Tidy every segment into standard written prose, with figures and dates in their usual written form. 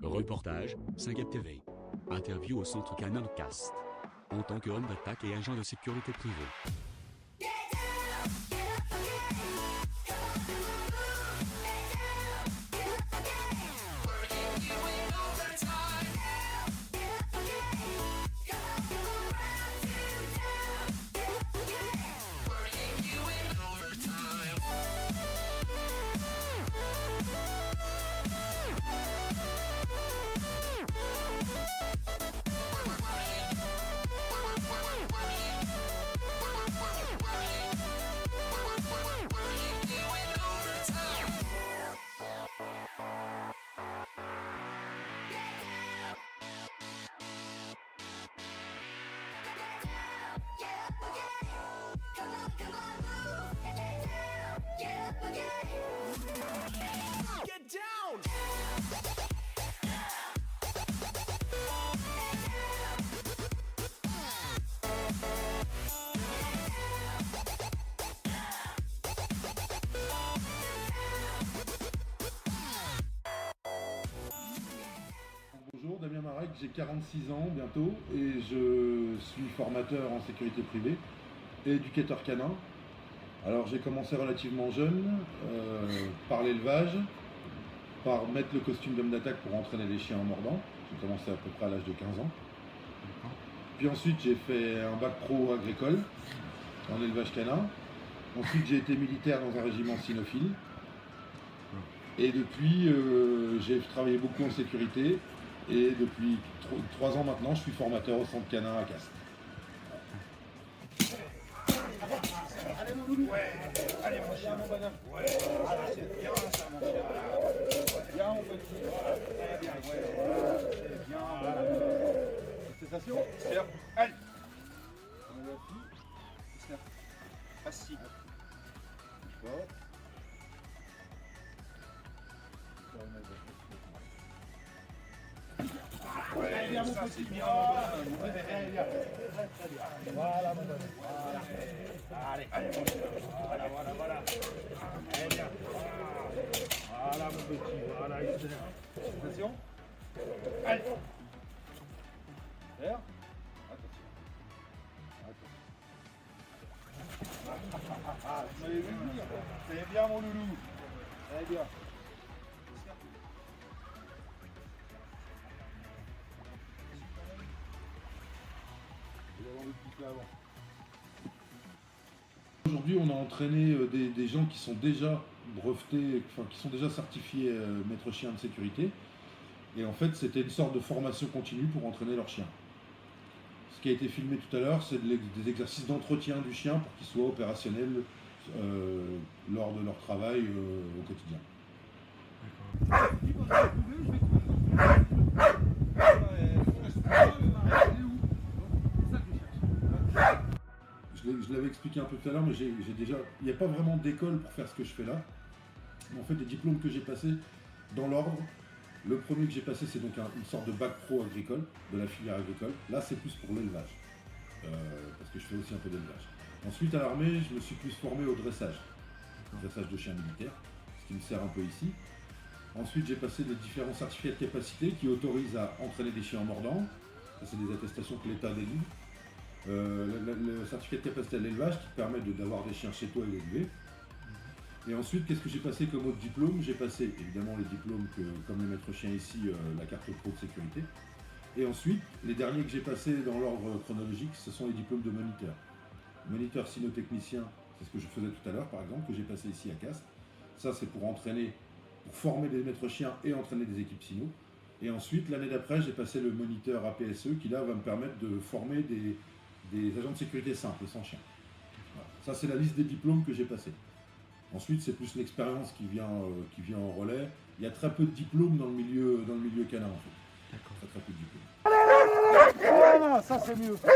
Reportage, 5 TV. Interview au centre Canin Cast. En tant qu'homme d'attaque et agent de sécurité privée. Bonjour, Damien Marek, j'ai 46 ans bientôt et je suis formateur en sécurité privée et éducateur canin. Alors j'ai commencé relativement jeune par l'élevage, par mettre le costume d'homme d'attaque pour entraîner les chiens en mordant. J'ai commencé à peu près à l'âge de 15 ans. Puis ensuite j'ai fait un bac pro agricole en élevage canin. Ensuite j'ai été militaire dans un régiment cynophile. Et depuis j'ai travaillé beaucoup en sécurité. Et depuis 3 ans maintenant, je suis formateur au centre canin à Castres. Allez mon loulou. Ouais. Allez mon chien, mon bonhomme. Ouais. Voilà, c'est bien ça mon chien. Bien mon petit. Très bien. Ouais. C'est bien. Voilà. Sensation. Step. Allez. On va appuyer. Step. Assis. D'accord. Ouais, bien mon petit. Bien. Voilà mon bonhomme. Voilà. Allez, allez mon chien. Voilà, voilà, voilà. Allez, bien. Voilà mon petit. Voilà, excellent. Attention. Allez. Faire. Attention. Attention. Vous m'avez vu venir. C'est bien mon loulou. Allez bien. Aujourd'hui, on a entraîné des gens qui sont déjà brevetés, enfin qui sont déjà certifiés maître chien de sécurité. Et en fait, c'était une sorte de formation continue pour entraîner leur chien. Ce qui a été filmé tout à l'heure, c'est des exercices d'entretien du chien pour qu'il soit opérationnel lors de leur travail au quotidien. Je l'avais expliqué un peu tout à l'heure, mais il n'y a pas vraiment d'école pour faire ce que je fais là. Mais en fait, les diplômes que j'ai passés, dans l'ordre, le premier que j'ai passé, c'est donc une sorte de bac pro agricole, de la filière agricole. Là, c'est plus pour l'élevage, parce que je fais aussi un peu d'élevage. Ensuite, à l'armée, je me suis plus formé au dressage de chiens militaires, ce qui me sert un peu ici. Ensuite, j'ai passé des différents certificats de capacité qui autorisent à entraîner des chiens en mordant. Ça, c'est des attestations que l'État délivre. Le certificat de capacité à l'élevage qui permet d'avoir des chiens chez toi et d'élever. Et ensuite, qu'est-ce que j'ai passé comme autre diplôme? J'ai passé évidemment les diplômes comme les maîtres chiens ici, la carte pro de sécurité. Et ensuite, les derniers que j'ai passés dans l'ordre chronologique, ce sont les diplômes de moniteur. Moniteur cynotechnicien, c'est ce que je faisais tout à l'heure par exemple, que j'ai passé ici à Castres. Ça, c'est pour former des maîtres chiens et entraîner des équipes cyno. Et ensuite, l'année d'après, j'ai passé le moniteur APSE qui là va me permettre de former des agents de sécurité simples, sans chien. Voilà. Ça, c'est la liste des diplômes que j'ai passés. Ensuite, c'est plus l'expérience qui vient en relais. Il y a très peu de diplômes dans le milieu canin, en fait. D'accord. Très peu de diplômes. Voilà, ça c'est mieux. C'est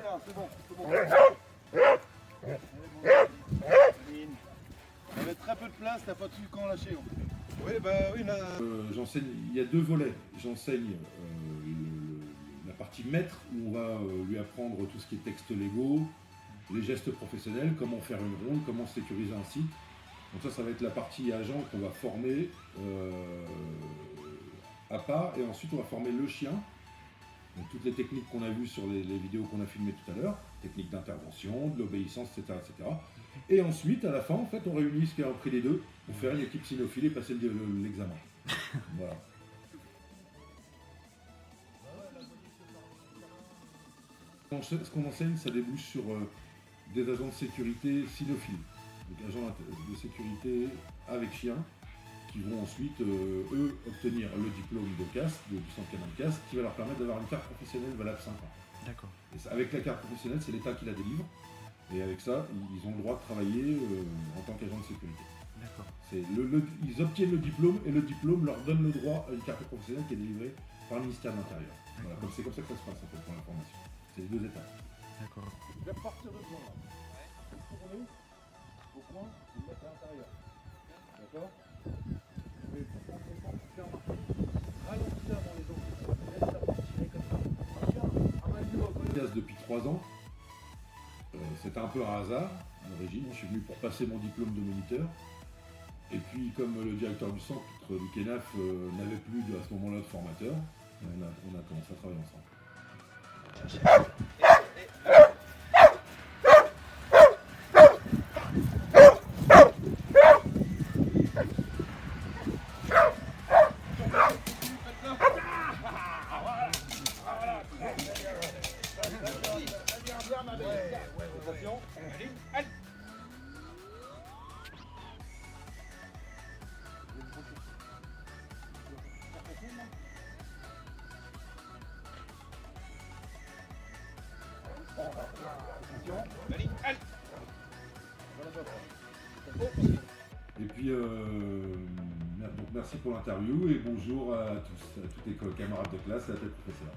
bon, c'est bon. Il y avait très peu de place, t'as pas su quand lâcher. Oui, bah oui, là. J'enseigne, il y a 2 volets. J'enseigne la partie maître, où on va lui apprendre tout ce qui est textes légaux, les gestes professionnels, comment faire une ronde, comment sécuriser un site. Donc ça va être la partie agent qu'on va former à part, et ensuite on va former le chien. Donc toutes les techniques qu'on a vues sur les vidéos qu'on a filmées tout à l'heure, techniques d'intervention, de l'obéissance, etc., etc. Et ensuite, à la fin, en fait, on réunit ce qui a appris les deux pour faire une équipe cynophile et passer l'examen. Voilà. Ce qu'on enseigne, ça débouche sur des agents de sécurité cynophiles. Donc agents de sécurité avec chien, qui vont ensuite, eux, obtenir le diplôme de CAST, du centre canin de CAST, qui va leur permettre d'avoir une carte professionnelle valable 5 ans. D'accord. Et ça, avec la carte professionnelle, c'est l'État qui la délivre. Et avec ça, ils ont le droit de travailler en tant qu'agent de sécurité. D'accord. Ils obtiennent le diplôme et le diplôme leur donne le droit à une carte professionnelle qui est délivrée par le ministère de l'Intérieur. Voilà, c'est comme ça que ça se passe en fait, pour l'information. C'est les 2 étapes. D'accord. Je vais partir de ce point-là. Tourner au point, vous le mettez à l'intérieur. D'accord? Vous pouvez prendre le temps pour faire marcher. Ralentissez avant les autres. Laissez la tirer comme ça. Tiens, à main nue, au côté. Depuis 3 ans, c'était un peu un hasard à l'origine. Je suis venu pour passer mon diplôme de moniteur. Et puis, comme le directeur du centre du KENAF n'avait plus à ce moment-là de formateur, on a commencé à travailler ensemble. Et puis, donc merci pour l'interview et bonjour à tous tes camarades de classe et à tes professeurs.